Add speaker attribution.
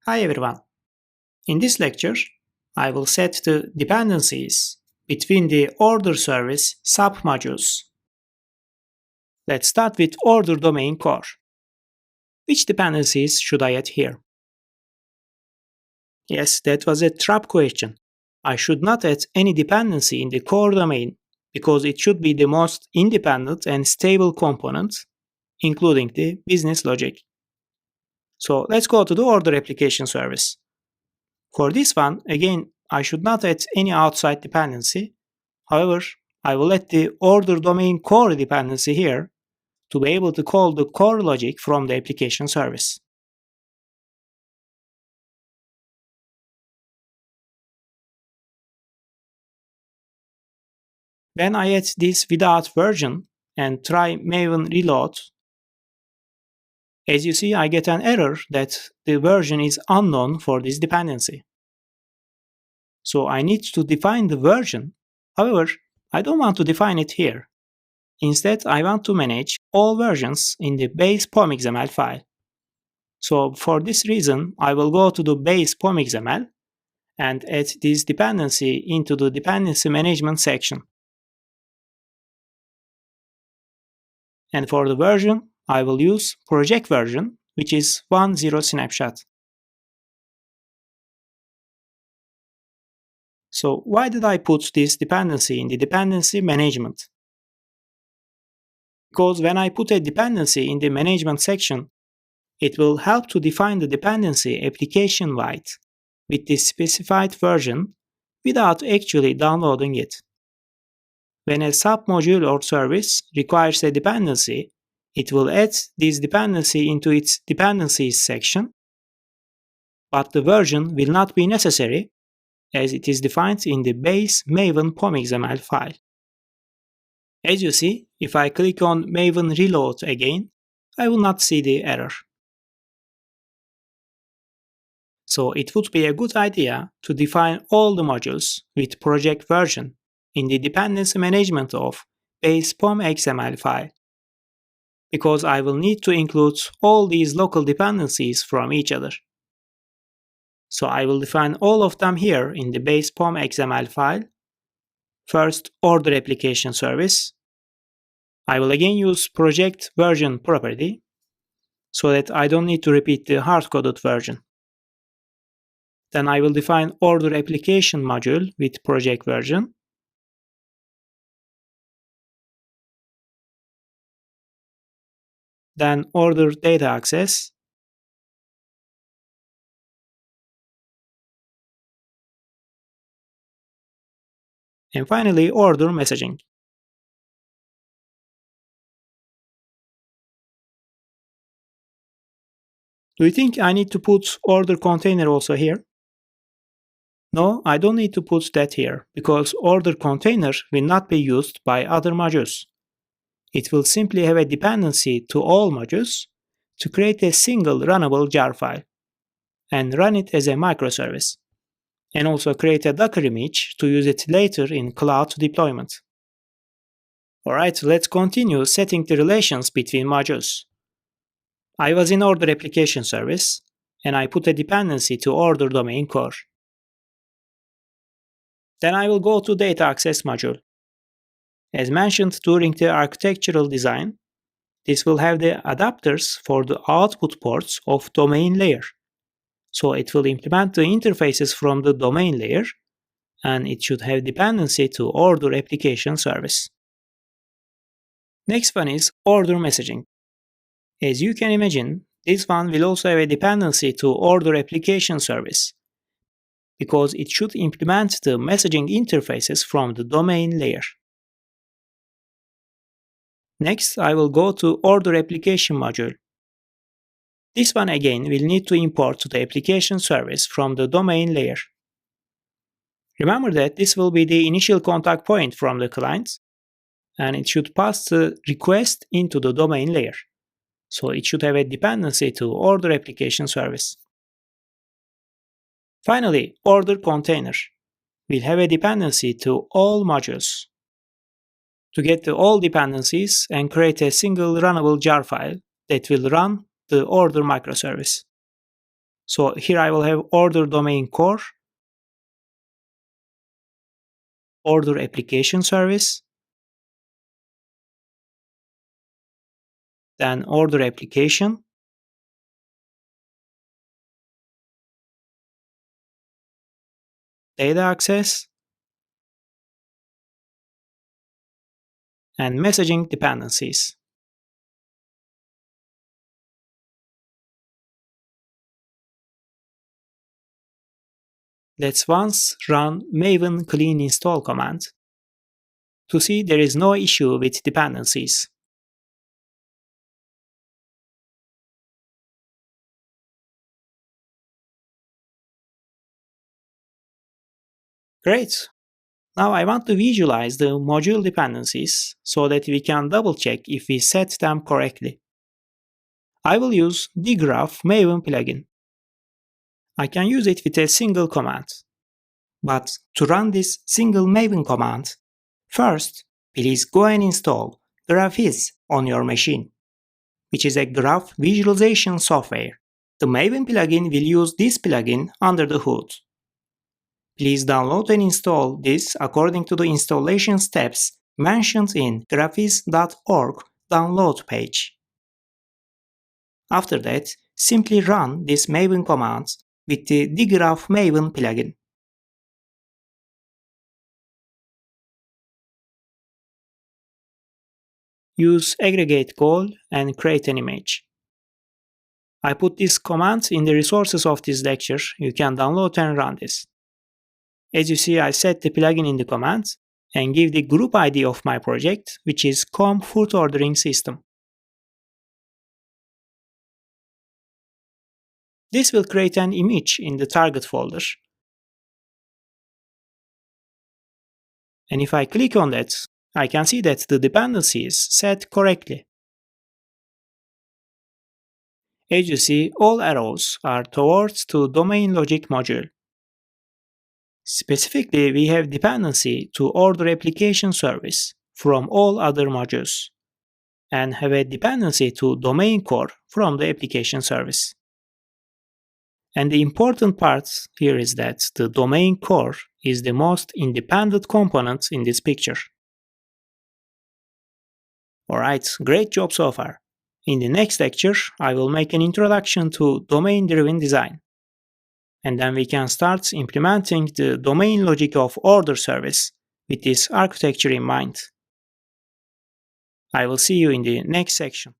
Speaker 1: Hi everyone. In this lecture, I will set the dependencies between the order service submodules. Let's start with order domain core. Which dependencies should I add here? Yes, that was a trap question. I should not add any dependency in the core domain because it should be the most independent and stable component, including the business logic. So let's go to the order application service. For this one, again, I should not add any outside dependency. However, I will add the order domain core dependency here to be able to call the core logic from the application service. When I add this without version and try Maven reload, as you see, I get an error that the version is unknown for this dependency. So I need to define the version. However, I don't want to define it here. Instead, I want to manage all versions in the base POM.xml file. So for this reason, I will go to the base POM.xml and add this dependency into the dependency management section. And for the version, I will use project version, which is 1.0 snapshot. So why did I put this dependency in the dependency management? Because when I put a dependency in the management section, it will help to define the dependency application-wide with the specified version without actually downloading it. When a submodule or service requires a dependency, it will add this dependency into its dependencies section, but the version will not be necessary as it is defined in the base Maven POM.xml file. As you see, if I click on Maven reload again, I will not see the error. So it would be a good idea to define all the modules with project version in the dependency management of base POM.xml file, because I will need to include all these local dependencies from each other. So I will define all of them here in the base POM.xml file. First, order application service. I will again use project version property so that I don't need to repeat the hard-coded version. Then I will define order application module with project version. Then order data access. And finally, order messaging. Do you think I need to put order container also here? No, I don't need to put that here because order container will not be used by other modules. It will simply have a dependency to all modules to create a single runnable jar file and run it as a microservice, and also create a Docker image to use it later in cloud deployment. Alright, let's continue setting the relations between modules. I was in order application service, and I put a dependency to order domain core. Then I will go to data access module. As mentioned during the architectural design, this will have the adapters for the output ports of domain layer. So it will implement the interfaces from the domain layer, and it should have dependency to order application service. Next one is order messaging. As you can imagine, this one will also have a dependency to order application service, because it should implement the messaging interfaces from the domain layer. Next, I will go to order application module. This one again will need to import the application service from the domain layer. Remember that this will be the initial contact point from the client, and it should pass the request into the domain layer. So it should have a dependency to order application service. Finally, order container will have a dependency to all modules. To get the all dependencies and create a single runnable jar file that will run the order microservice. So here I will have order domain core, order application service, then order application, data access, and messaging dependencies. Let's once run maven clean install command to see there is no issue with dependencies. Great! Now I want to visualize the module dependencies so that we can double check if we set them correctly. I will use dgraph maven plugin. I can use it with a single command. But to run this single maven command, first, please go and install Graphiz on your machine, which is a graph visualization software. The Maven plugin will use this plugin under the hood. Please download and install this according to the installation steps mentioned in graphiz.org download page. After that, simply run this Maven command with the dgraph maven plugin. Use aggregate goal and create an image. I put this command in the resources of this lecture. You can download and run this. As you see, I set the plugin in the commands and give the group ID of my project, which is com food ordering system. This will create an image in the target folder. And if I click on that, I can see that the dependency is set correctly. As you see, all arrows are towards the domain logic module. Specifically, we have dependency to order application service from all other modules, and have a dependency to domain core from the application service. And the important part here is that the domain core is the most independent component in this picture. Alright, great job so far. In the next lecture, I will make an introduction to domain-driven design. And then we can start implementing the domain logic of order service with this architecture in mind. I will see you in the next section.